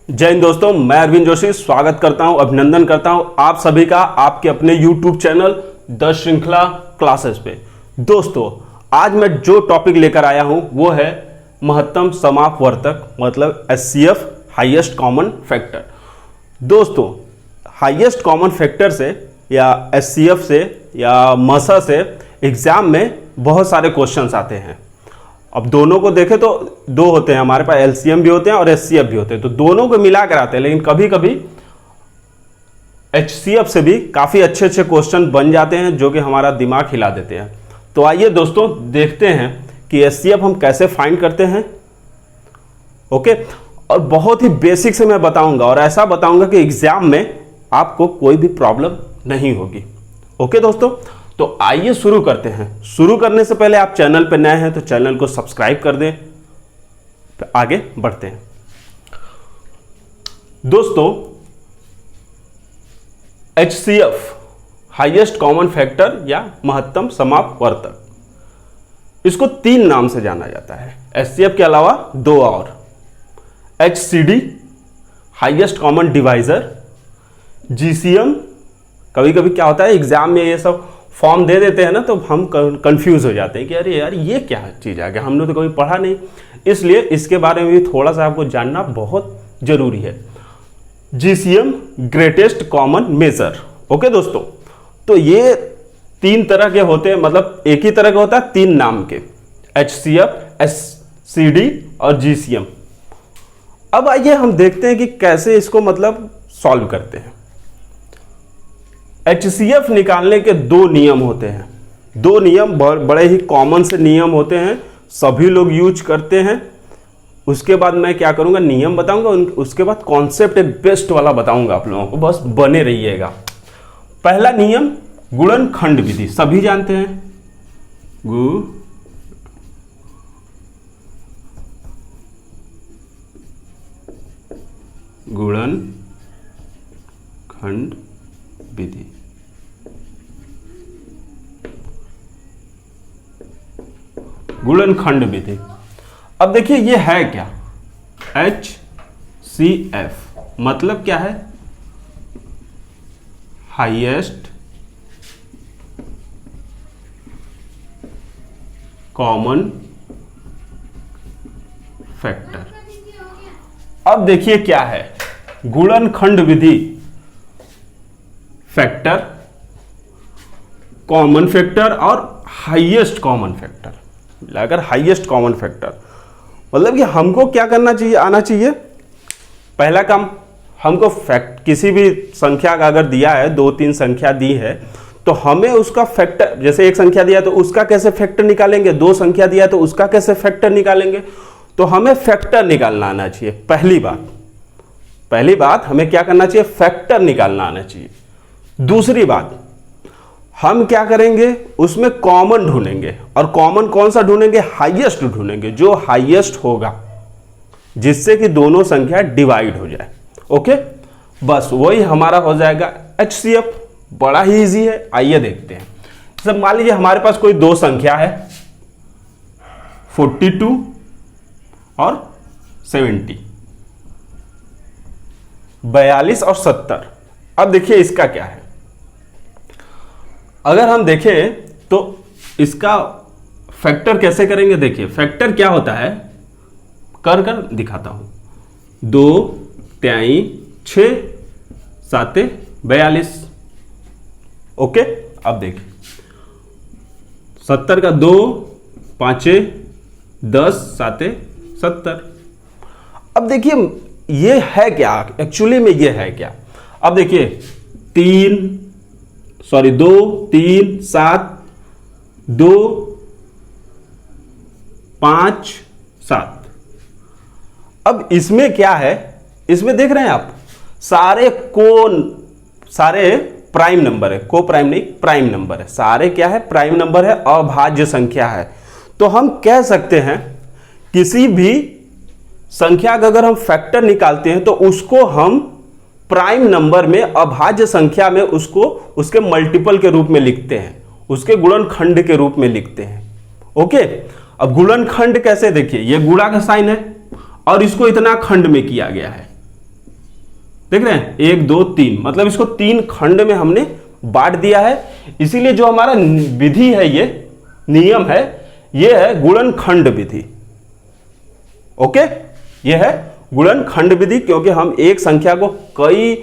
जय हिंद दोस्तों, मैं अरविंद जोशी स्वागत करता हूं, अभिनंदन करता हूं आप सभी का आपके अपने YouTube चैनल द श्रृंखला क्लासेस पे। दोस्तों, आज मैं जो टॉपिक लेकर आया हूं वो है महत्तम समापवर्तक मतलब HCF हाईएस्ट कॉमन फैक्टर। दोस्तों, हाईएस्ट कॉमन फैक्टर से या HCF से या मसा से एग्जाम में बहुत सारे क्वेश्चंस आते हैं। अब दोनों को देखें तो दो होते हैं, हमारे पास LCM भी होते हैं और HCF भी होते हैं, तो दोनों को मिला कर आते हैं। लेकिन कभी कभी HCF से भी काफ़ी अच्छे अच्छे क्वेश्चन बन जाते हैं जो कि हमारा दिमाग हिला देते हैं। तो आइए दोस्तों देखते हैं कि HCF हम कैसे फाइंड करते हैं। ओके, और बहुत ही बेसिक से मैं बताऊंगा और ऐसा बताऊंगा कि एग्जाम में आपको कोई भी प्रॉब्लम नहीं होगी। ओके दोस्तों, तो आइए शुरू करते हैं। शुरू करने से पहले आप चैनल पर नए हैं तो चैनल को सब्सक्राइब कर दें। तो आगे बढ़ते हैं। दोस्तों, HCF हाईएस्ट कॉमन फैक्टर या महत्तम समापवर्तक, इसको तीन नाम से जाना जाता है। HCF के अलावा दो और, HCD highest common divisor, GCM। कभी कभी क्या होता है एग्जाम में ये सब फॉर्म दे देते हैं ना, तो हम कंफ्यूज हो जाते हैं कि अरे यार ये क्या चीज़ आ गया, हमने तो कभी पढ़ा नहीं। इसलिए इसके बारे में भी थोड़ा सा आपको जानना बहुत जरूरी है। GCM greatest common measure. Okay दोस्तों, तो ये तीन तरह के होते हैं, मतलब एक ही तरह का होता है तीन नाम के, HCF, HCD और GCM। अब आइए हम देखते हैं कि कैसे इसको मतलब सॉल्व करते हैं। HCF निकालने के दो नियम होते हैं। दो नियम बड़े ही कॉमन से नियम होते हैं, सभी लोग यूज करते हैं। उसके बाद मैं क्या करूंगा, नियम बताऊंगा, उसके बाद कॉन्सेप्ट एक बेस्ट वाला बताऊंगा आप लोगों को, बस बने रहिएगा। पहला नियम गुणनखंड विधि, सभी जानते हैं। गुणनखंड विधि। गुणनखंड विधि, अब देखिए ये है क्या, HCF मतलब क्या है, हाईएस्ट कॉमन फैक्टर। अब देखिए क्या है, गुणनखंड विधि, फैक्टर, कॉमन फैक्टर और हाईएस्ट कॉमन फैक्टर। अगर हाईएस्ट कॉमन फैक्टर मतलब कि हमको क्या करना चाहिए, आना चाहिए। पहला काम, हमको फैक्ट किसी भी संख्या का अगर दिया है, दो तीन संख्या दी है, तो हमें उसका फैक्टर, जैसे एक संख्या दिया तो उसका कैसे फैक्टर निकालेंगे, दो संख्या दिया तो उसका कैसे फैक्टर निकालेंगे, तो हमें फैक्टर निकालना आना चाहिए। पहली बात हमें क्या करना चाहिए, फैक्टर निकालना आना चाहिए। दूसरी बात, हम क्या करेंगे, उसमें कॉमन ढूंढेंगे, और कॉमन कौन सा ढूंढेंगे, हाईएस्ट ढूंढेंगे, जो हाईएस्ट होगा, जिससे कि दोनों संख्या डिवाइड हो जाए। ओके, बस वही हमारा हो जाएगा HCF। बड़ा ही इजी है, आइए देखते हैं। सब मान लीजिए हमारे पास कोई दो संख्या है, 42 और 70, 42 और 70। अब देखिए इसका क्या है, अगर हम देखें तो इसका फैक्टर कैसे करेंगे। देखिए फैक्टर क्या होता है, कर दिखाता हूं। 2 3 6 7 42। ओके, अब देखिए 70 का 2 5 10 7 70। अब देखिए ये है क्या, एक्चुअली में ये है क्या। अब देखिए 2 3 7 2 5 7। अब इसमें क्या है, इसमें देख रहे हैं आप, सारे प्राइम नंबर है, को प्राइम नहीं, प्राइम नंबर है। सारे क्या है, प्राइम नंबर है, अभाज्य संख्या है। तो हम कह सकते हैं किसी भी संख्या का अगर हम फैक्टर निकालते हैं तो उसको हम प्राइम नंबर में, अभाज्य संख्या में, उसको उसके मल्टीपल के रूप में लिखते हैं, उसके गुणनखंड के रूप में लिखते हैं। ओके, अब गुणनखंड कैसे, देखिए ये गुणा का साइन है और इसको इतना खंड में किया गया है, देख रहे हैं 1 2 3, मतलब इसको 3 खंड में हमने बांट दिया है। इसीलिए जो हमारा विधि है, ये नियम है, ये है गुणनखंड विधि। ओके, ये है गुणनखंड विधि, क्योंकि हम एक संख्या को कई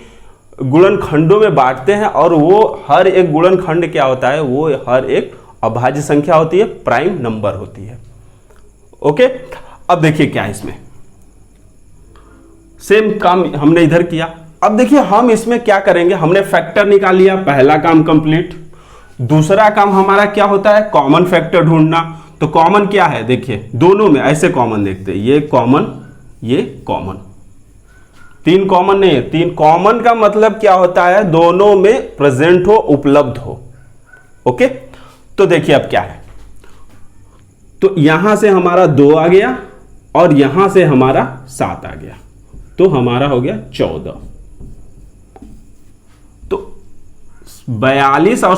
गुणनखंडों में बांटते हैं और वो हर एक गुणनखंड क्या होता है, वो हर एक अभाज्य संख्या होती है, प्राइम नंबर होती है। ओके, अब देखिए क्या है इसमें, सेम काम हमने इधर किया। अब देखिए हम इसमें क्या करेंगे, हमने फैक्टर निकाल लिया, पहला काम कंप्लीट। दूसरा काम हमारा क्या होता है, कॉमन फैक्टर ढूंढना। तो कॉमन क्या है, देखिए दोनों में ऐसे कॉमन देखते हैं, ये कॉमन, ये कॉमन, 3 कॉमन नहीं है। 3 कॉमन का मतलब क्या होता है, दोनों में प्रेजेंट हो, उपलब्ध हो। ओके, तो देखिए अब क्या है, तो यहां से हमारा 2 आ गया और यहां से हमारा 7 आ गया, तो हमारा हो गया 14। तो 42 और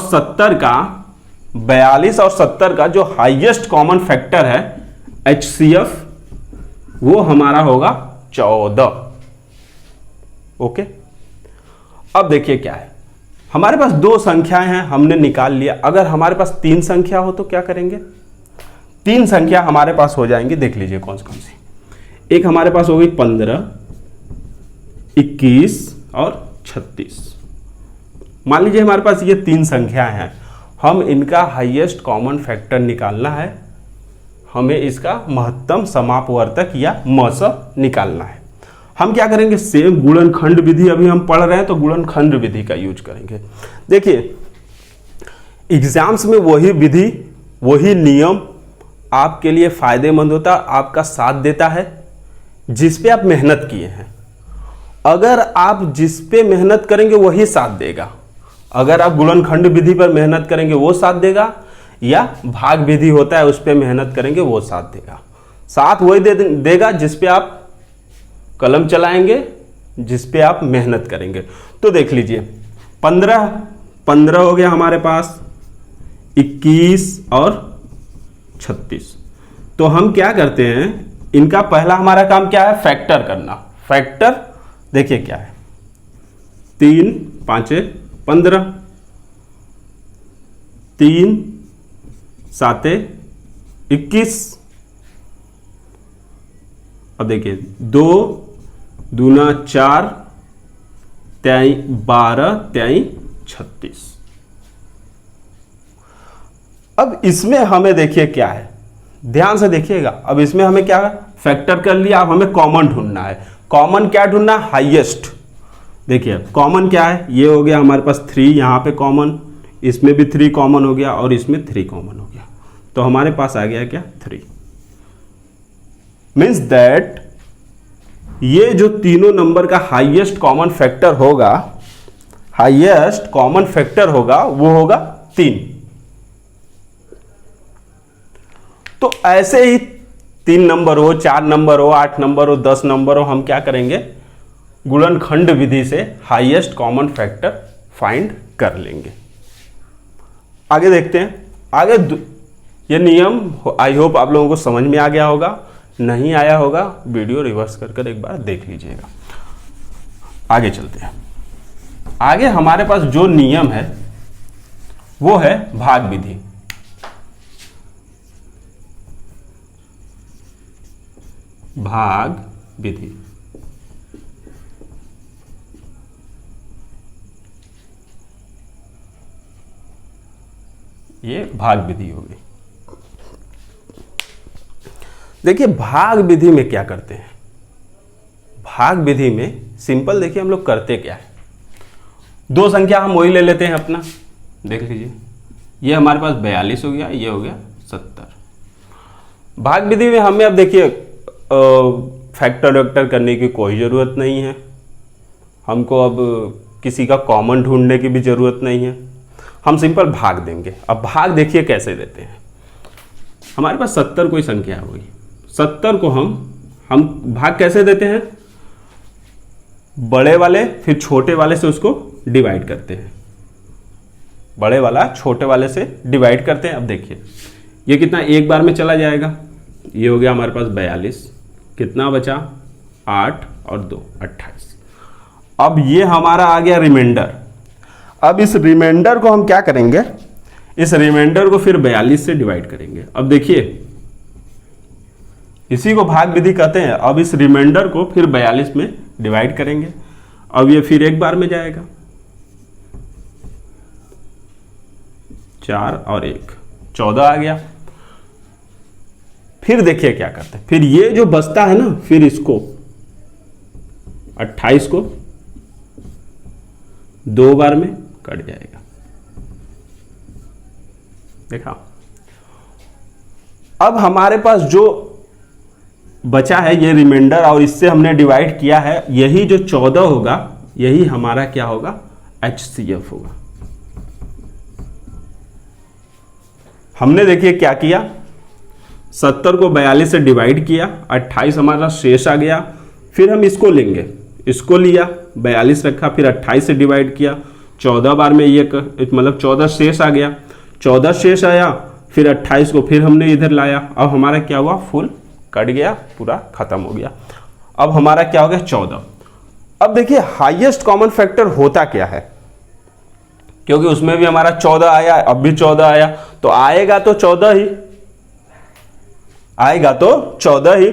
70 का जो हाईएस्ट कॉमन फैक्टर है HCF, वो हमारा होगा 14। ओके, अब देखिए क्या है, हमारे पास 2 संख्याएं हैं, हमने निकाल लिया। अगर हमारे पास 3 संख्या हो तो क्या करेंगे, 3 संख्या हमारे पास हो जाएंगी, देख लीजिए कौन सी। एक हमारे पास हो गई 15, 21 और 36। मान लीजिए हमारे पास ये 3 संख्याएं हैं, हम इनका हाईएस्ट कॉमन फैक्टर निकालना है, हमें इसका महत्तम समापवर्तक या मस निकालना है। हम क्या करेंगे, सेम गुणनखंड विधि अभी हम पढ़ रहे हैं, तो गुणनखंड विधि का यूज करेंगे। देखिए एग्जाम्स में वही विधि, वही नियम आपके लिए फायदेमंद होता है, आपका साथ देता है जिस पे आप मेहनत किए हैं। अगर आप जिस पे मेहनत करेंगे वही साथ देगा। अगर आप गुणनखंड विधि पर मेहनत करेंगे वो साथ देगा, या भाग विधि होता है उस पे मेहनत करेंगे वो साथ देगा। साथ वही देगा जिस पे आप कलम चलाएंगे, जिस पे आप मेहनत करेंगे। तो देख लीजिए 15 हो गया हमारे पास, 21 और 36। तो हम क्या करते हैं, इनका पहला हमारा काम क्या है, फैक्टर करना। फैक्टर देखिए क्या है, 3 5 15, 3 7 21। अब देखिए 2 दूना 4, 3 12, 3 36। अब इसमें हमें देखिए क्या है, ध्यान से देखिएगा। अब इसमें हमें क्या फैक्टर कर लिया, अब हमें कॉमन ढूंढना है। कॉमन क्या ढूंढना, हाईएस्ट। देखिए कॉमन क्या है, ये हो गया हमारे पास 3, यहां पे कॉमन, इसमें भी 3 कॉमन हो गया और इसमें 3 कॉमन हो गया, तो हमारे पास आ गया क्या 3। मीन्स दैट ये जो तीनों नंबर का हाईएस्ट कॉमन फैक्टर होगा, हाईएस्ट कॉमन फैक्टर होगा वो होगा 3। तो ऐसे ही 3 नंबर हो, 4 नंबर हो, 8 नंबर हो, 10 नंबर हो, हम क्या करेंगे, गुणनखंड विधि से हाईएस्ट कॉमन फैक्टर फाइंड कर लेंगे। आगे देखते हैं। आगे ये नियम आई होप आप लोगों को समझ में आ गया होगा, नहीं आया होगा वीडियो रिवर्स कर एक बार देख लीजिएगा। आगे चलते हैं। आगे हमारे पास जो नियम है वो है भाग विधि। भाग विधि ये भाग विधि होगी। देखिए भाग विधि में क्या करते हैं, भाग विधि में सिंपल देखिए हम लोग करते क्या है, 2 संख्या हम वही ले लेते हैं अपना। देख लीजिए ये हमारे पास 42 हो गया, ये हो गया 70। भाग विधि में हमें अब देखिए फैक्टर वैक्टर करने की कोई ज़रूरत नहीं है, हमको अब किसी का कॉमन ढूंढने की भी ज़रूरत नहीं है, हम सिंपल भाग देंगे। अब भाग देखिए कैसे देते हैं। हमारे पास 70 कोई संख्या होगी, 70 को हम भाग कैसे देते हैं, बड़े वाले फिर छोटे वाले से उसको डिवाइड करते हैं, बड़े वाला छोटे वाले से डिवाइड करते हैं। अब देखिए ये कितना एक बार में चला जाएगा, ये हो गया हमारे पास 42, कितना बचा 8 और 2 28। अब ये हमारा आ गया रिमाइंडर। अब इस रिमाइंडर को हम क्या करेंगे, इस रिमाइंडर को फिर 42 से डिवाइड करेंगे। अब देखिए इसी को भाग विधि कहते हैं। अब इस रिमाइंडर को फिर 42 में डिवाइड करेंगे। अब ये फिर एक बार में जाएगा, 4 और 1 14 आ गया। फिर देखिए क्या करते हैं, फिर ये जो बचता है ना, फिर इसको 28 को 2 बार में कट जाएगा। देखा, अब हमारे पास जो बचा है ये रिमाइंडर और इससे हमने डिवाइड किया है, यही जो 14 होगा यही हमारा क्या होगा, HCF होगा। हमने देखिए क्या किया, 70 को 42 से डिवाइड किया, 28 हमारा शेष आ गया। फिर हम इसको लेंगे, इसको लिया 42 रखा, फिर 28 से डिवाइड किया, 14 बार में ये मतलब 14 शेष आ गया, 14 शेष आया, फिर 28 को फिर हमने इधर लाया। अब हमारा क्या हुआ, फुल कट गया, पूरा खत्म हो गया। अब हमारा क्या हो गया, 14। अब देखिए हाईएस्ट कॉमन फैक्टर होता क्या है, क्योंकि उसमें भी हमारा 14 आया, अब भी 14 आया, तो आएगा तो 14 ही, आएगा तो 14 ही।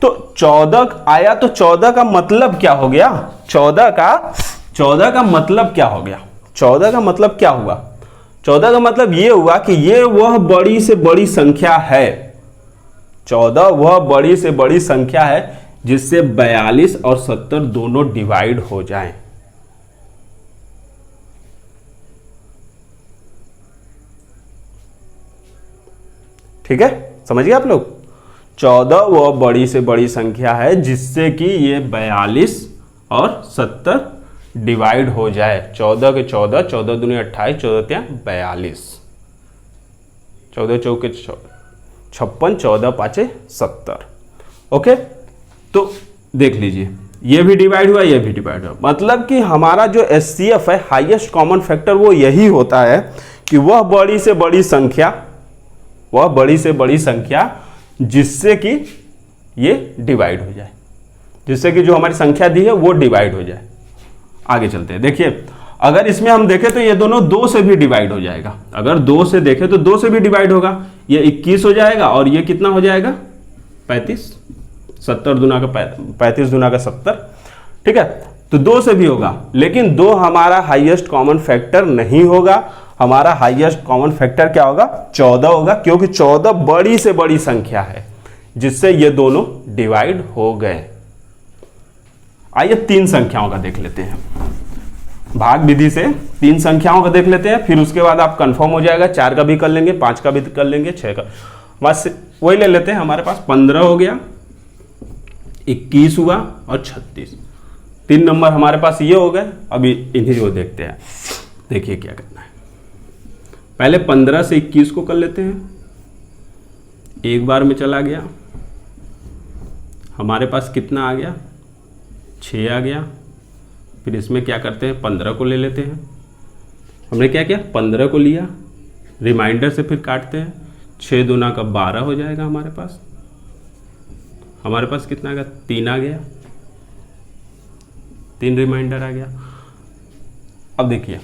तो 14 आया तो 14 का मतलब क्या हो गया, 14 का मतलब क्या हो गया, 14 का मतलब क्या हुआ, 14 का मतलब ये हुआ कि ये वह बड़ी से बड़ी संख्या है, 14 वह बड़ी से बड़ी संख्या है जिससे 42 और 70 दोनों डिवाइड हो जाएं। ठीक है, समझिए आप लोग, 14 वह बड़ी से बड़ी संख्या है जिससे कि ये 42 और 70 डिवाइड हो जाए। 14 के 14, 14 दूनी 28, 14 त्या 42, 14 चौके 56, 14 पाँचे 70। ओके, तो देख लीजिए ये भी डिवाइड हुआ, ये भी डिवाइड हुआ। मतलब कि हमारा जो HCF है, हाईएस्ट कॉमन फैक्टर, वो यही होता है कि वह बड़ी से बड़ी संख्या, वह बड़ी से बड़ी संख्या जिससे कि ये डिवाइड हो जाए, जिससे कि जो हमारी संख्या दी है वो डिवाइड हो जाए। आगे चलते हैं, देखिए अगर इसमें हम देखें तो ये दोनों 2 से भी डिवाइड हो जाएगा। अगर 2 से देखें तो 2 से भी डिवाइड होगा, ये 21 हो जाएगा और ये कितना हो जाएगा, 35, 70 दूना का 35 दूना का 70। ठीक है, तो 2 से भी होगा, लेकिन 2 हमारा हाईएस्ट कॉमन फैक्टर नहीं होगा। हमारा हाईएस्ट कॉमन फैक्टर क्या होगा, 14 होगा, क्योंकि 14 बड़ी से बड़ी संख्या है जिससे ये दोनों डिवाइड हो गए। आइए 3 संख्याओं का देख लेते हैं, भाग विधि से 3 संख्याओं का देख लेते हैं, फिर उसके बाद आप कंफर्म हो जाएगा, 4 का भी कर लेंगे, 5 का भी कर लेंगे, 6 का, बस वही ले लेते हैं। हमारे पास 15 हो गया, 21 हुआ और 36, 3 नंबर हमारे पास ये हो गए। अभी इन्हीं को देखते हैं, देखिए क्या करना है। पहले 15 से 21 को कर लेते हैं, एक बार में चला गया, हमारे पास कितना आ गया, 6 आ गया। फिर इसमें क्या करते हैं, 15 को ले लेते हैं। हमने क्या किया, 15 को लिया, रिमाइंडर से फिर काटते हैं, 6 दूना का 12 हो जाएगा। हमारे पास कितना आ गया, 3 आ गया, 3 रिमाइंडर आ गया। अब देखिए,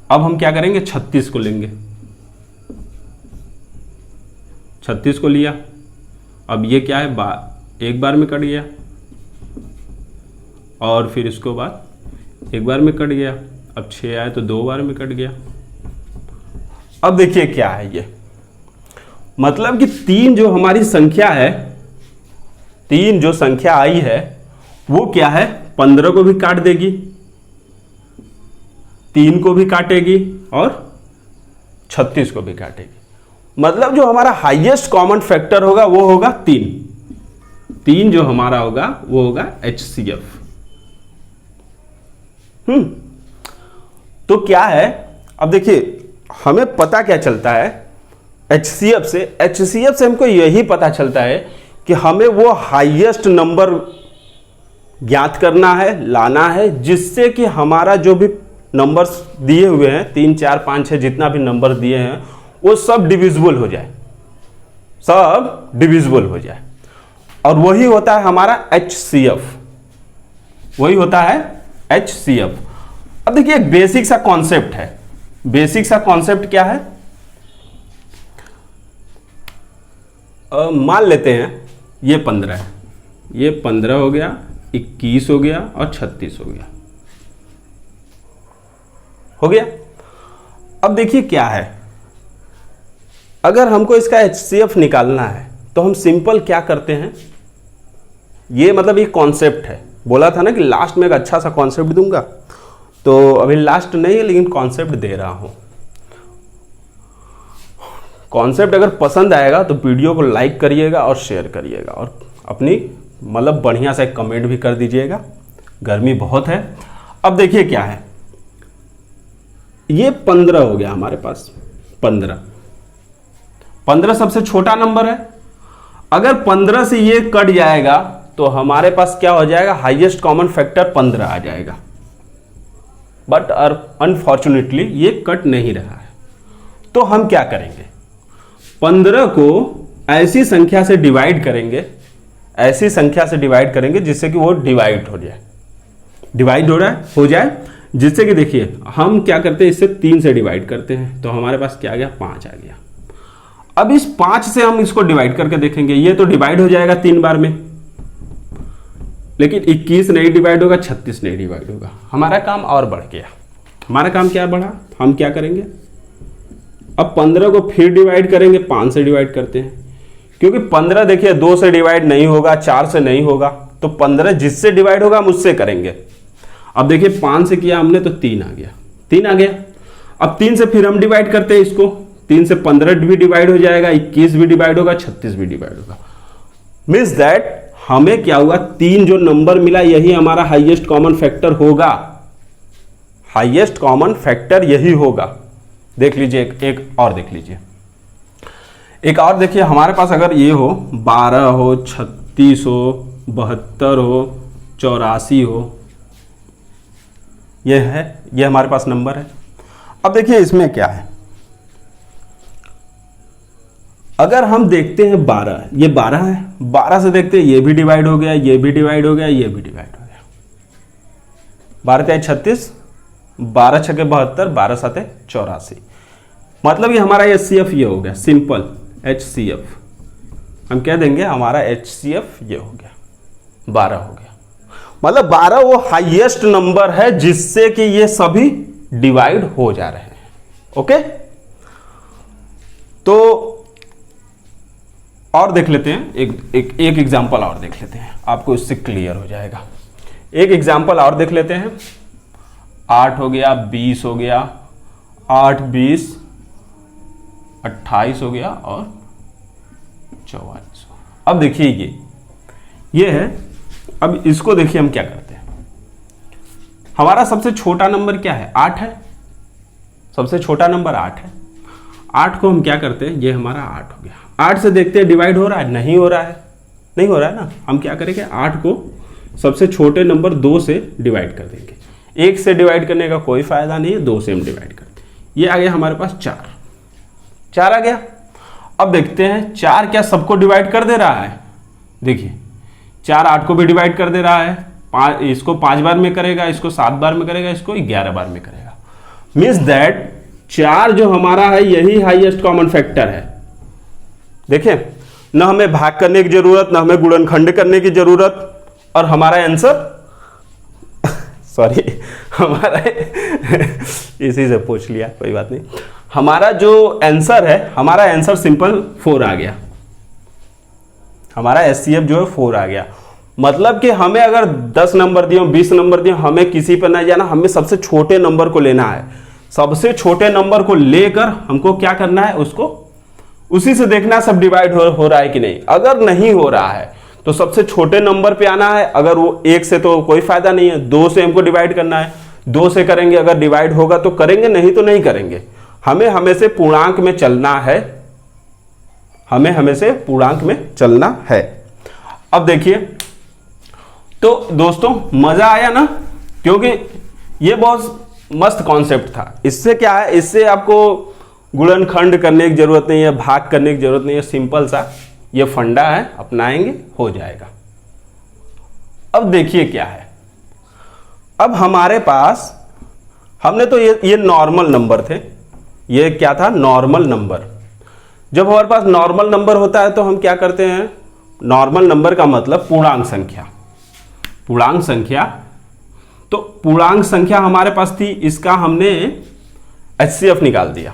अब हम क्या करेंगे, 36 को लेंगे, 36 को लिया, अब ये क्या है, एक बार में कट गया, और फिर इसको बाद एक बार में कट गया। अब 6 आए तो 2 बार में कट गया। अब देखिए क्या है ये, मतलब कि 3 जो हमारी संख्या है, 3 जो संख्या आई है वो क्या है, 15 को भी काट देगी, 3 को भी काटेगी और 36 को भी काटेगी। मतलब जो हमारा हाईएस्ट कॉमन फैक्टर होगा वो होगा 3 जो हमारा होगा वो होगा HCF। तो क्या है, अब देखिए हमें पता क्या चलता है HCF से हमको यही पता चलता है कि हमें वो हाईएस्ट नंबर ज्ञात करना है, लाना है, जिससे कि हमारा जो भी नंबर्स दिए हुए हैं 3 4 5 6 जितना भी नंबर दिए हैं वो सब डिविजिबल हो जाए, सब डिविजिबल हो जाए। और वही होता है हमारा HCF, वही होता है HCF। अब देखिए एक बेसिक सा कॉन्सेप्ट है। बेसिक सा कॉन्सेप्ट क्या है, मान लेते हैं ये 15 है, ये 15 हो गया, 21 हो गया और 36 हो गया, हो गया। अब देखिए क्या है, अगर हमको इसका HCF निकालना है तो हम सिंपल क्या करते हैं, ये मतलब ये कॉन्सेप्ट है, बोला था ना कि लास्ट में एक अच्छा सा कॉन्सेप्ट दूंगा, तो अभी लास्ट नहीं है लेकिन कॉन्सेप्ट दे रहा हूं। कॉन्सेप्ट अगर पसंद आएगा तो वीडियो को लाइक करिएगा और शेयर करिएगा और अपनी मतलब बढ़िया से कमेंट भी कर दीजिएगा, गर्मी बहुत है। अब देखिए क्या है, ये 15 हो गया हमारे पास, 15 सबसे छोटा नंबर है। अगर 15 से ये कट जाएगा तो हमारे पास क्या हो जाएगा, हाईएस्ट कॉमन फैक्टर 15 आ जाएगा। बट अनफॉर्चुनेटली ये कट नहीं रहा है, तो हम क्या करेंगे, 15 को ऐसी संख्या से डिवाइड करेंगे, ऐसी संख्या से डिवाइड करेंगे जिससे कि वो डिवाइड हो जाए, डिवाइड हो जाए जिससे कि देखिए हम क्या करते हैं, इससे 3 से डिवाइड करते हैं तो हमारे पास क्या आ गया, 5 आ गया। अब इस 5 से हम इसको डिवाइड करके देखेंगे, ये तो डिवाइड हो जाएगा 3 बार में, लेकिन 21 नहीं डिवाइड होगा, 36 नहीं डिवाइड होगा। हमारा काम और बढ़ गया। हमारा काम क्या बढ़ा, हम क्या करेंगे, अब 15 को फिर डिवाइड करेंगे, 5 से डिवाइड करते हैं, क्योंकि 15 देखिए 2 से डिवाइड नहीं होगा, 4 से नहीं होगा, तो 15 जिससे डिवाइड होगा हम उससे करेंगे। अब देखिए 5 से किया हमने तो 3 आ गया, 3 आ गया। अब 3 से फिर हम डिवाइड करते हैं इसको, 3 से 15 भी डिवाइड हो जाएगा, 21 भी डिवाइड होगा, 36 भी डिवाइड होगा। मीन्स दैट हमें क्या हुआ, 3 जो नंबर मिला यही हमारा हाईएस्ट कॉमन फैक्टर होगा, हाईएस्ट कॉमन फैक्टर यही होगा। देख लीजिए एक और देख लीजिए, एक और देखिए, हमारे पास अगर ये हो 12 हो, 36 हो, 72 हो, 84 हो, ये है, ये हमारे पास नंबर है। अब देखिए इसमें क्या है, अगर हम देखते हैं 12, ये 12 है, 12 से देखते हैं ये भी डिवाइड हो गया, ये भी डिवाइड हो गया, ये भी डिवाइड हो गया, 12 × 36, 12 × 6 = 72, 12 × 7 = 84। मतलब ये हमारा HCF ये हो गया, सिंपल HCF हम कह देंगे हमारा HCF ये हो गया, 12 हो गया। मतलब 12 वो हाईएस्ट नंबर है जिससे कि ये सभी डिवाइड हो जा रहे हैं। ओके, तो और देख लेते हैं, एक एग्जांपल और देख लेते हैं, आपको इससे क्लियर हो जाएगा। एक एग्जांपल और देख लेते हैं, 8 हो गया, 20 हो गया, 8 20 28 हो गया और 44। अब देखिए ये है। अब इसको देखिए हम क्या करते हैं, हमारा सबसे छोटा नंबर क्या है, 8 है, सबसे छोटा नंबर 8 है। 8 को हम क्या करते हैं, ये हमारा 8 हो गया, 8 से देखते हैं डिवाइड हो रहा है, नहीं हो रहा है, नहीं हो रहा है ना। हम क्या करेंगे, 8 को सबसे छोटे नंबर 2 से डिवाइड कर देंगे। 1 से डिवाइड करने का कोई फायदा नहीं है, 2 से हम डिवाइड करते हैं। ये आ गया हमारे पास 4 आ गया। अब देखते हैं 4 क्या सबको डिवाइड कर दे रहा है, देखिए 4 8 को भी डिवाइड कर दे रहा है, 5 इसको 5 बार में करेगा, इसको 7 बार में करेगा, इसको 11 बार में करेगा। मीन्स दैट 4 जो हमारा है यही हाईएस्ट कॉमन फैक्टर है। देखिए न हमें भाग करने की जरूरत, न हमें गुणनखंड करने की जरूरत, और हमारा आंसर सॉरी हमारा इसी से पूछ लिया, कोई बात नहीं। हमारा जो आंसर है, हमारा आंसर सिंपल 4 आ गया, हमारा HCF जो है 4 आ गया। मतलब कि हमें अगर 10 नंबर दिए, 20 नंबर दिए, हमें किसी पर नहीं जाना, हमें सबसे छोटे नंबर को लेना है। सबसे छोटे नंबर को लेकर हमको क्या करना है, उसको उसी से देखना सब डिवाइड हो रहा है कि नहीं। अगर नहीं हो रहा है तो सबसे छोटे नंबर पे आना है, अगर वो 1 से तो कोई फायदा नहीं है, 2 से हमको डिवाइड करना है, 2 से करेंगे, अगर डिवाइड होगा तो करेंगे, नहीं तो नहीं करेंगे। हमें हमेशा पूर्णांक में चलना है, हमें हमेशा पूर्णांक में चलना है। अब देखिए तो दोस्तों मजा आया ना, क्योंकि ये बहुत मस्त कॉन्सेप्ट था। इससे क्या है, इससे आपको गुणनखंड करने की जरूरत नहीं है, भाग करने की जरूरत नहीं है, सिंपल सा ये फंडा है, अपनाएंगे हो जाएगा। अब देखिए क्या है, अब हमारे पास हमने तो ये नॉर्मल नंबर थे, ये क्या था, नॉर्मल नंबर। जब हमारे पास नॉर्मल नंबर होता है तो हम क्या करते हैं, नॉर्मल नंबर का मतलब पूर्णांक संख्या, पूर्णांक संख्या। तो पूर्णांक संख्या हमारे पास थी, इसका हमने HCF निकाल दिया।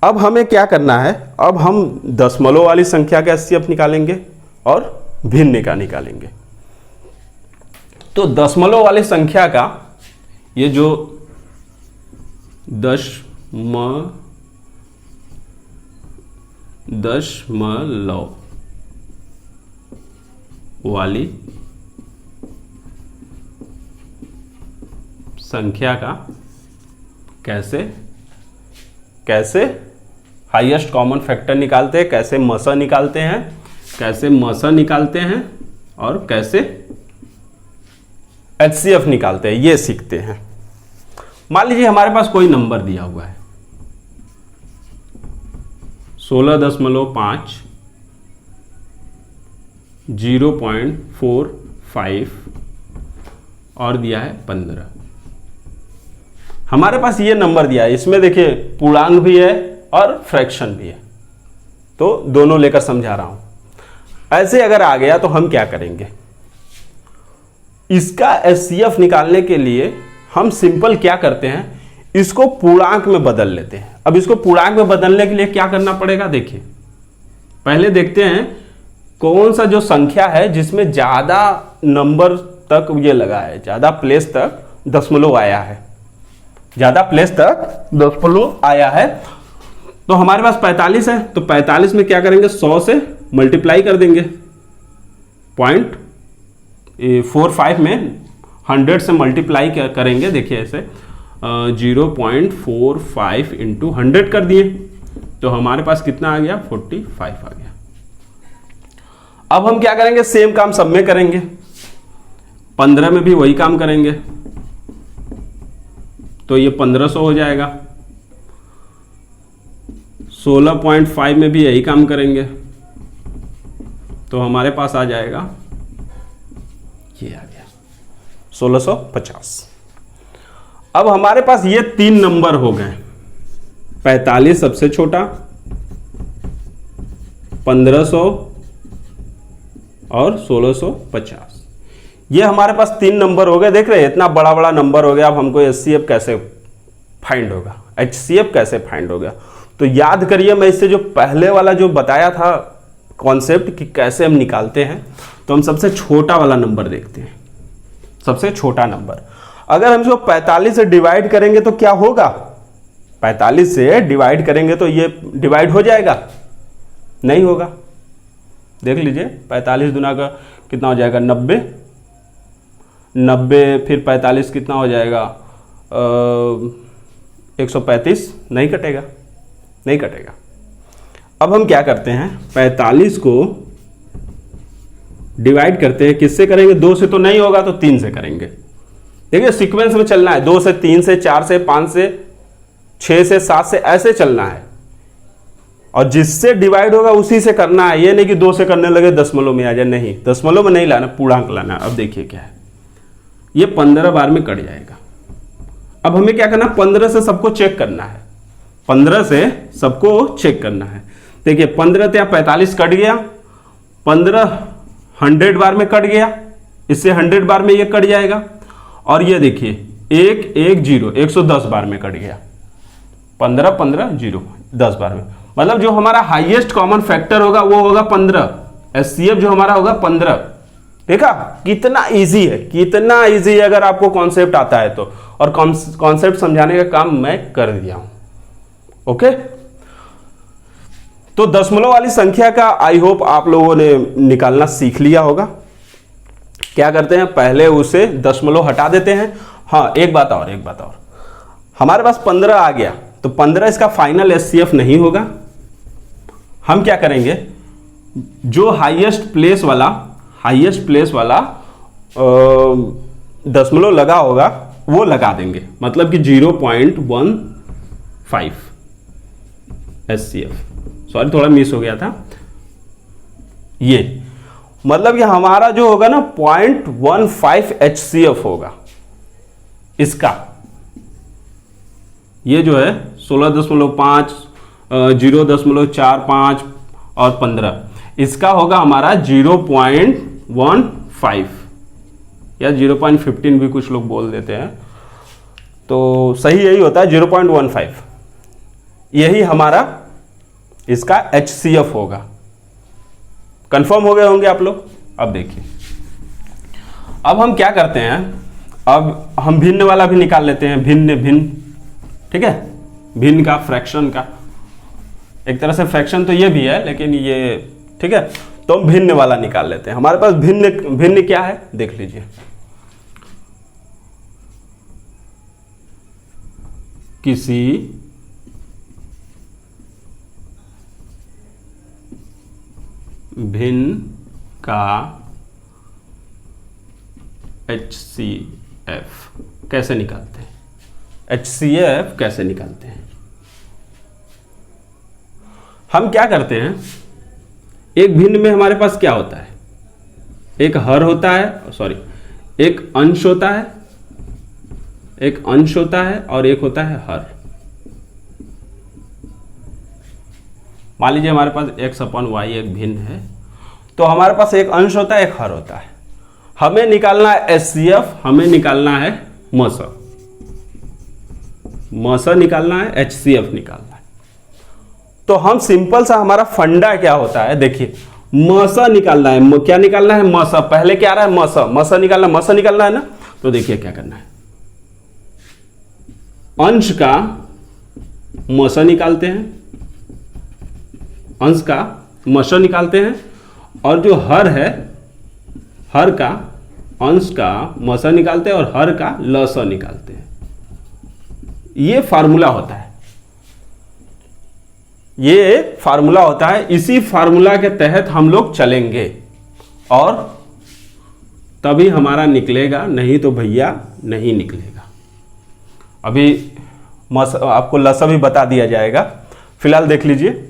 अब हमें क्या करना है, अब हम दशमलव वाली संख्या का HCF निकालेंगे और भिन्न का निकालेंगे। तो दशमलव वाली संख्या का ये जो दशमलव वाली संख्या का कैसे हाईएस्ट कॉमन फैक्टर निकालते हैं, कैसे मसा निकालते हैं, और कैसे HCF निकालते हैं, ये सीखते हैं। मान लीजिए हमारे पास कोई नंबर दिया हुआ है 16.5, 0.45 और दिया है 15। हमारे पास ये नंबर दिया है, इसमें देखिए पूर्णांक भी है और फ्रैक्शन भी है, तो दोनों लेकर समझा रहा हूं। ऐसे अगर आ गया तो हम क्या करेंगे, इसका HCF निकालने के लिए हम सिंपल क्या करते हैं, इसको पूर्णांक में बदल लेते हैं। अब इसको पूर्णांक में बदलने के लिए क्या करना पड़ेगा, देखिए पहले देखते हैं कौन सा जो संख्या है जिसमें ज्यादा नंबर तक ये लगा है, ज्यादा प्लेस तक दशमलव आया है, ज्यादा प्लेस तक दशमलव आया है। तो हमारे पास 45 है, तो 45 में क्या करेंगे, 100 से मल्टीप्लाई कर देंगे, 0.45 में 100 से मल्टीप्लाई करेंगे। देखिए ऐसे 0.45 इंटू 100 कर दिए, तो हमारे पास कितना आ गया, 45 आ गया। अब हम क्या करेंगे, सेम काम सब में करेंगे, 15 में भी वही काम करेंगे, तो ये 1500 हो जाएगा। 16.5 में भी यही काम करेंगे, तो हमारे पास आ जाएगा, ये आ गया 1650। अब हमारे पास ये 3 नंबर हो गए, 45 सबसे छोटा, 1500 और 1650। ये हमारे पास 3 नंबर हो गए। देख रहे हैं इतना बड़ा बड़ा नंबर हो गया। अब हमको HCF कैसे फाइंड होगा, HCF कैसे फाइंड होगा, तो याद करिए मैं इससे जो पहले वाला जो बताया था कॉन्सेप्ट कि कैसे हम निकालते हैं, तो हम सबसे छोटा वाला नंबर देखते हैं, सबसे छोटा नंबर। अगर हम इसको 45 से डिवाइड करेंगे तो क्या होगा, 45 से डिवाइड करेंगे तो ये डिवाइड हो जाएगा, नहीं होगा। देख लीजिए 45 दुना का कितना हो जाएगा, 90, फिर 45 कितना हो जाएगा, 135, नहीं कटेगा, नहीं कटेगा। अब हम क्या करते हैं, 45 को डिवाइड करते हैं, किससे करेंगे, 2 से तो नहीं होगा तो 3 से करेंगे। देखिए सीक्वेंस में चलना है, 2 से 3 से 4 से 5 से 6 से 7 से ऐसे चलना है, और जिससे डिवाइड होगा उसी से करना है। ये नहीं कि 2 से करने लगे दशमलव में आ जाए, नहीं, दशमलव में नहीं लाना, पूर्णांक लाना। अब देखिए क्या है, ये 15 बार में कट जाएगा। अब हमें क्या करना, 15 से सबको चेक करना है, 15 से सबको चेक करना है। देखिए 15 से 45 कट गया, 15 100 बार में कट गया, इससे 100 बार में ये कट जाएगा, और ये देखिए 1 1 0 110 बार में कट गया, 15 15 0 10 बार में। मतलब जो हमारा हाईएस्ट कॉमन फैक्टर होगा वो होगा 15, HCF जो हमारा होगा 15। देखा कितना इजी है, कितना इजी है अगर आपको कॉन्सेप्ट आता है तो। और कॉन्सेप्ट समझाने का काम मैं कर दिया हूं। ओके, तो दशमलव वाली संख्या का आई होप आप लोगों ने निकालना सीख लिया होगा। क्या करते हैं, पहले उसे दशमलव हटा देते हैं। हाँ एक बात और, हमारे पास 15 आ गया, तो 15 इसका फाइनल HCF नहीं होगा। हम क्या करेंगे, जो हाईएस्ट प्लेस वाला दशमलव लगा होगा वो लगा देंगे, मतलब कि 0.15 HCF। सॉरी थोड़ा मिस हो गया था, ये मतलब कि हमारा जो होगा ना 0.15 HCF होगा, इसका ये जो है 16.5, 0.45 और 15, इसका होगा हमारा 0.15 या 0.15 भी कुछ लोग बोल देते हैं, तो सही यही होता है 0.15। यही हमारा इसका HCF होगा। कंफर्म हो गए होंगे आप लोग। अब देखिए, अब हम क्या करते हैं, अब हम भिन्न वाला भी निकाल लेते हैं, भिन्न, ठीक है, भिन्न का, फ्रैक्शन का। एक तरह से फ्रैक्शन तो ये भी है, लेकिन ये ठीक है, तो हम भिन्न वाला निकाल लेते हैं। हमारे पास भिन्न क्या है देख लीजिए। किसी भिन्न का HCF कैसे निकालते हैं? HCF कैसे निकालते हैं? हम क्या करते हैं, एक भिन्न में हमारे पास क्या होता है, एक हर होता है, सॉरी, एक अंश होता है, एक अंश होता है और एक होता है हर। मान लीजिए हमारे पास x/y एक भिन्न है, तो हमारे पास एक अंश होता है, एक हर होता है। हमें निकालना है HCF, हमें निकालना है मस निकालना है, HCF निकालना है। तो हम सिंपल सा, हमारा फंडा क्या होता है, देखिए, मस निकालना है। क्या निकालना है? मस। पहले क्या आ रहा है? मस निकालना है ना। तो देखिए क्या करना है, अंश का मस निकालते हैं, अंश का मस निकालते हैं, और जो हर है, हर का अंश का मस निकालते हैं और हर का लस निकालते हैं। ये फार्मूला होता है, ये फार्मूला होता है। इसी फार्मूला के तहत हम लोग चलेंगे और तभी हमारा निकलेगा, नहीं तो भैया नहीं निकलेगा। अभी आपको लसा भी बता दिया जाएगा, फिलहाल देख लीजिए।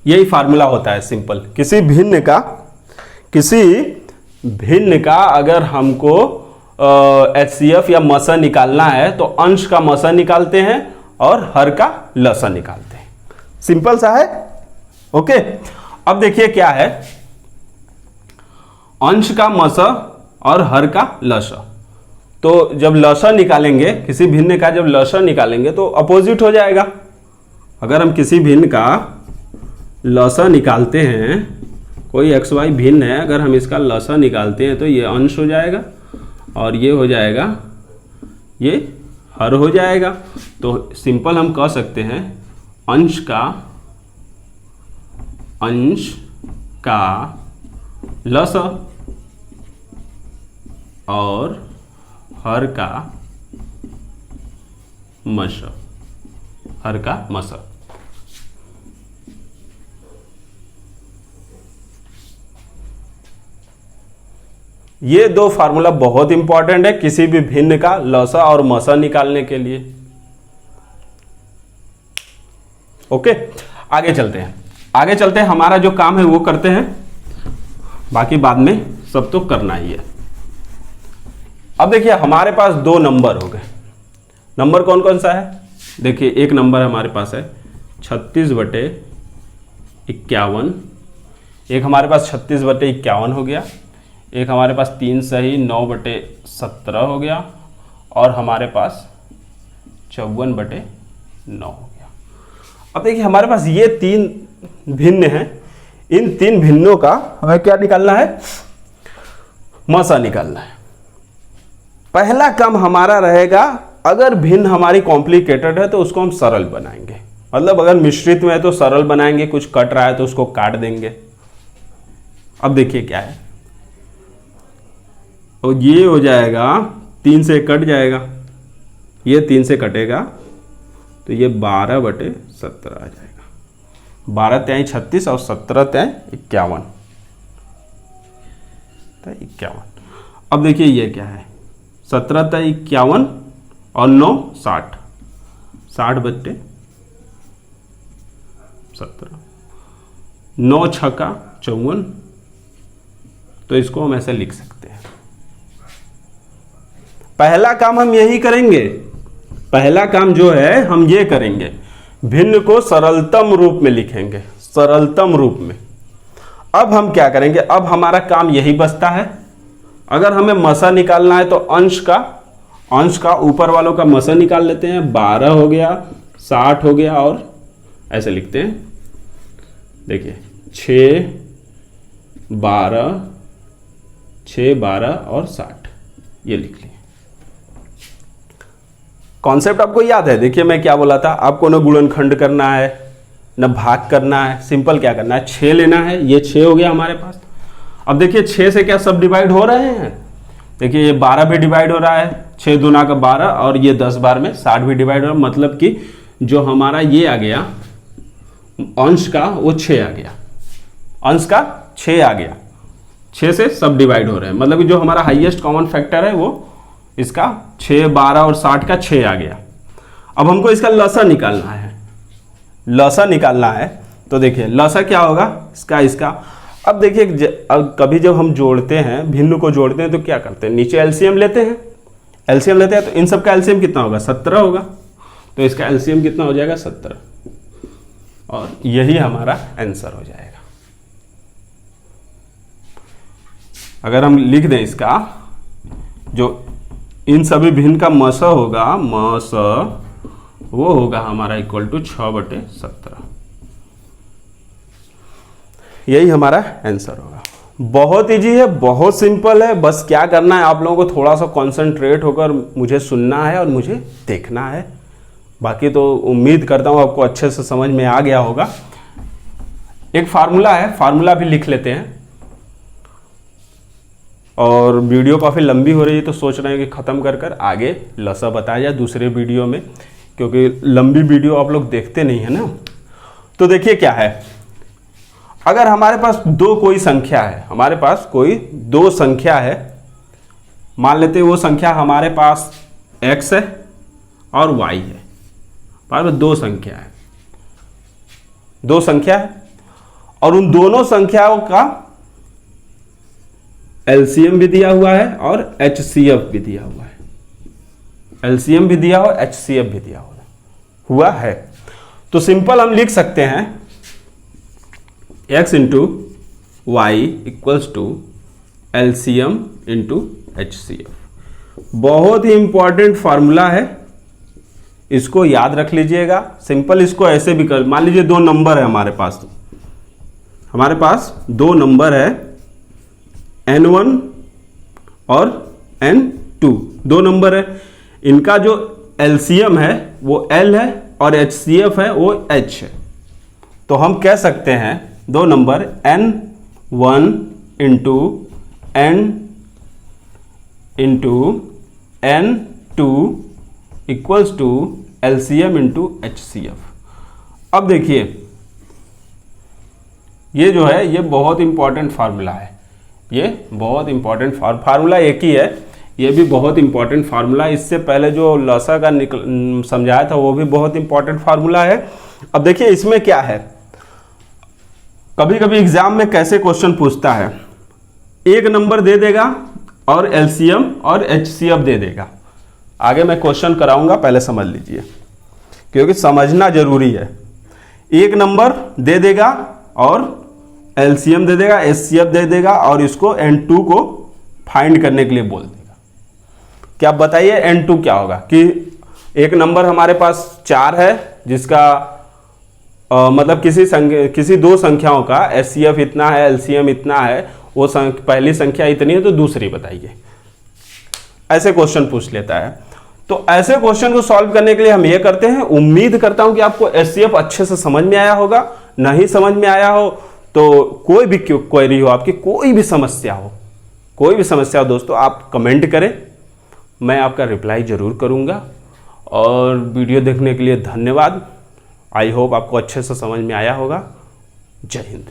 यही फार्मूला होता है सिंपल। किसी भिन्न का अगर हमको HCF या मस निकालना है तो अंश का मस निकालते हैं और हर का लसा निकालते हैं। सिंपल सा है। ओके, अब देखिए क्या है, अंश का मस और हर का लसा। तो जब लसा निकालेंगे, किसी भिन्न का जब लसा निकालेंगे तो अपोजिट हो जाएगा। अगर हम किसी भिन्न का लसा निकालते हैं, कोई XY भिन्न है, अगर हम इसका लसा निकालते हैं तो ये अंश हो जाएगा और ये हो जाएगा, ये हर हो जाएगा। तो सिंपल हम कह सकते हैं अंश का लसा और हर का मस, हर का मस। ये दो फार्मूला बहुत इंपॉर्टेंट है किसी भी भिन्न का लसा और मसा निकालने के लिए। ओके, आगे चलते हैं। हमारा जो काम है वो करते हैं, बाकी बाद में सब तो करना ही है। अब देखिए हमारे पास दो नंबर हो गए। नंबर कौन कौन सा है? देखिए, एक नंबर हमारे पास है 36/51, एक हमारे पास 36/51 हो गया, एक हमारे पास 3 सही 9/17 हो गया, और हमारे पास 54/9 हो गया। अब देखिए हमारे पास ये 3 भिन्न हैं। इन 3 भिन्नों का हमें क्या निकालना है? मसा निकालना है। पहला काम हमारा रहेगा, अगर भिन्न हमारी कॉम्प्लिकेटेड है तो उसको हम सरल बनाएंगे। मतलब अगर मिश्रित में है तो सरल बनाएंगे, कुछ कट रहा है तो उसको काट देंगे। अब देखिए क्या है, और ये हो जाएगा 3 से कट जाएगा, ये 3 से कटेगा तो ये 12/17 आ जाएगा। 12 × 36 और 17 × 51, 51। अब देखिए ये क्या है, 17 × 51 और 9 60, 60/17, 9 × 6 = 54। तो इसको हम ऐसे लिख सकते हैं। पहला काम हम यही करेंगे, पहला काम जो है हम ये करेंगे, भिन्न को सरलतम रूप में लिखेंगे, सरलतम रूप में। अब हम क्या करेंगे, अब हमारा काम यही बचता है। अगर हमें मसा निकालना है तो अंश का ऊपर वालों का मसा निकाल लेते हैं। 12 हो गया, 60 हो गया, और ऐसे लिखते हैं, देखिए 6, 12 और 60, ये लिख लिए। कॉन्सेप्ट आपको याद है? देखिए मैं क्या बोला था, आपको न गुणनखंड करना है न भाग करना है, सिंपल क्या करना है, 6 लेना है। ये 6 हो गया हमारे पास। अब देखिए 6 से क्या सब डिवाइड हो रहे हैं, देखिए ये 12 भी डिवाइड हो रहा है, 6 दूना का 12, और ये 10 बार में 60 भी डिवाइड हो रहा है। मतलब कि जो हमारा ये आ गया अंश का, वो 6 आ गया, अंश का 6 आ गया, 6 से सब डिवाइड हो रहे हैं। मतलब कि जो हमारा हाईएस्ट कॉमन फैक्टर है वो इसका 6, 12 और 60 का 6 आ गया। अब हमको इसका लसा निकालना है, लसा निकालना है। तो देखिए लसा क्या होगा इसका। अब देखिए कभी जब हम जोड़ते हैं, भिन्न को जोड़ते हैं, तो क्या करते हैं, नीचे एलसीएम लेते हैं, एलसीएम लेते हैं। तो इन सब का एलसीएम कितना होगा, 17 होगा। तो इसका एलसीएम कितना हो जाएगा, 17, और यही हमारा आंसर हो जाएगा। अगर हम लिख दें इसका, जो इन सभी भिन्न का मस होगा, मस वो होगा हमारा इक्वल टू 6/17, यही हमारा आंसर होगा। बहुत इजी है, बहुत सिंपल है। बस क्या करना है, आप लोगों को थोड़ा सा कंसंट्रेट होकर मुझे सुनना है और मुझे देखना है। बाकी तो उम्मीद करता हूँ आपको अच्छे से समझ में आ गया होगा। एक फार्मूला है, फार्मूला भी लिख लेते हैं। और वीडियो काफ़ी लंबी हो रही है तो सोच रहे हैं कि ख़त्म कर आगे लसा बताया जाए दूसरे वीडियो में, क्योंकि लंबी वीडियो आप लोग देखते नहीं है ना। तो देखिए क्या है, अगर हमारे पास कोई संख्या है, हमारे पास कोई 2 संख्या है, मान लेते हैं वो संख्या हमारे पास x है और y है। हमारे पास 2 संख्या है, 2 संख्या है, और उन दोनों संख्याओं का एलसीएम भी दिया हुआ है और एचसीएफ भी दिया हुआ है। एलसीएम भी दिया हुआ, एचसीएफ भी दिया हुआ है। तो सिंपल हम लिख सकते हैं x into Y equals to LCM into HCF. बहुत ही इंपॉर्टेंट फार्मूला है, इसको याद रख लीजिएगा। सिंपल इसको ऐसे भी कर, मान लीजिए 2 नंबर है हमारे पास, 2 नंबर है n1 और n2, 2 नंबर है। इनका जो एलसीएम है वो l है और एचसीएफ है वो h है। तो हम कह सकते हैं 2 number n1 into n2 equals to LCM into HCF. अब देखिए ये जो है ये बहुत इंपॉर्टेंट फार्मूला है, ये बहुत इंपॉर्टेंट फार्मूला एक ही है, ये भी बहुत इंपॉर्टेंट फार्मूला। इससे पहले जो लसा का समझाया था वो भी बहुत इंपॉर्टेंट फार्मूला है। अब देखिए इसमें क्या है, कभी कभी एग्जाम में कैसे क्वेश्चन पूछता है, एक नंबर दे देगा और एलसीएम और एचसीएफ दे देगा। आगे मैं क्वेश्चन कराऊंगा, पहले समझ लीजिए क्योंकि समझना जरूरी है। एक नंबर दे देगा और एलसीएम दे देगा, एचसीएफ दे देगा, और इसको n2 को फाइंड करने के लिए बोल देगा। क्या बताइए n2 क्या होगा, कि एक नंबर हमारे पास 4 है जिसका मतलब किसी 2 संख्याओं का एचसीएफ इतना है, एलसीएम इतना है, वो पहली संख्या इतनी है तो दूसरी बताइए। ऐसे क्वेश्चन पूछ लेता है। तो ऐसे क्वेश्चन को सॉल्व करने के लिए हम ये करते हैं। उम्मीद करता हूं कि आपको एचसीएफ अच्छे से समझ में आया होगा। नहीं समझ में आया हो तो कोई भी क्वेरी हो, आपकी कोई भी समस्या हो दोस्तों, आप कमेंट करें, मैं आपका रिप्लाई जरूर करूंगा। और वीडियो देखने के लिए धन्यवाद। आई होप आपको अच्छे से समझ में आया होगा। जय हिंद।